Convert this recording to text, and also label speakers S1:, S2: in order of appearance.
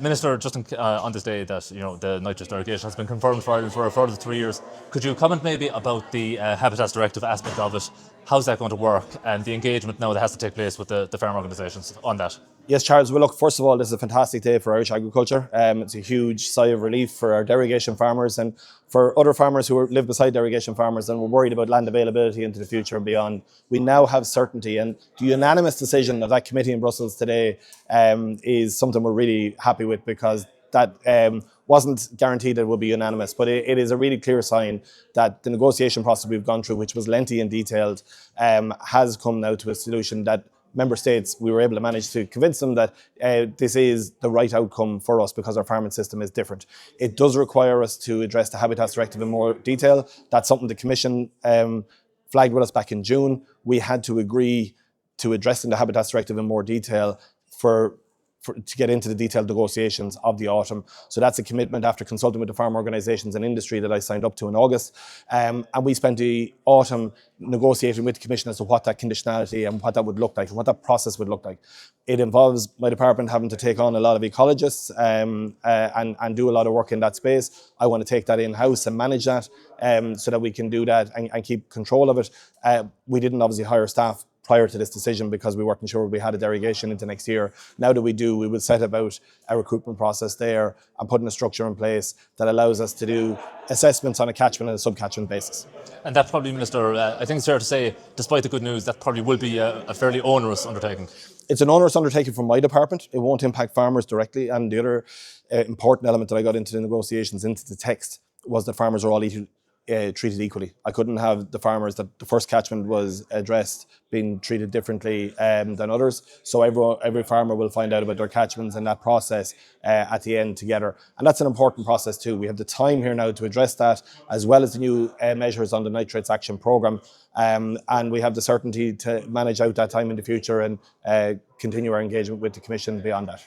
S1: Minister, just on this day that the nitrates derogation has been confirmed for Ireland for a further 3 years, could you comment maybe about the Habitats Directive aspect of it? How's that going to work, and the engagement now that has to take place with the farm organisations on that?
S2: Yes, Charles. Well, look, first of all, this is a fantastic day for Irish agriculture. It's a huge sigh of relief for our derogation farmers and for other farmers who live beside derogation farmers and were worried about land availability into the future and beyond. We now have certainty, and the unanimous decision of that committee in Brussels today is something we're really happy with, because that wasn't guaranteed that it would be unanimous, but it is a really clear sign that the negotiation process we've gone through, which was lengthy and detailed, has come now to a solution that member states, we were able to manage to convince them that this is the right outcome for us because our farming system is different. It does require us to address the Habitats Directive in more detail. That's something the Commission flagged with us back in June. We had to agree to addressing the Habitats Directive in more detail to get into the detailed negotiations of the autumn. So that's a commitment after consulting with the farm organisations and industry that I signed up to in August. And we spent the autumn negotiating with the Commission as to what that conditionality and what that would look like and what that process would look like. It involves my department having to take on a lot of ecologists and do a lot of work in that space. I want to take that in-house and manage that so that we can do that and keep control of it. We didn't obviously hire staff prior to this decision because we weren't sure we had a derogation into next year. Now that we do, we will set about a recruitment process there and putting a structure in place that allows us to do assessments on a catchment and a sub-catchment basis.
S1: And that probably, Minister, I think it's fair to say, despite the good news, that probably will be a fairly onerous undertaking.
S2: It's an onerous undertaking from my department. It won't impact farmers directly. And the other important element that I got into the negotiations, into the text, was that farmers are all treated equally. I couldn't have the farmers that the first catchment was addressed being treated differently than others. So every farmer will find out about their catchments and that process at the end together. And that's an important process too. We have the time here now to address that, as well as the new measures on the Nitrates Action Programme. And we have the certainty to manage out that time in the future and continue our engagement with the Commission beyond that.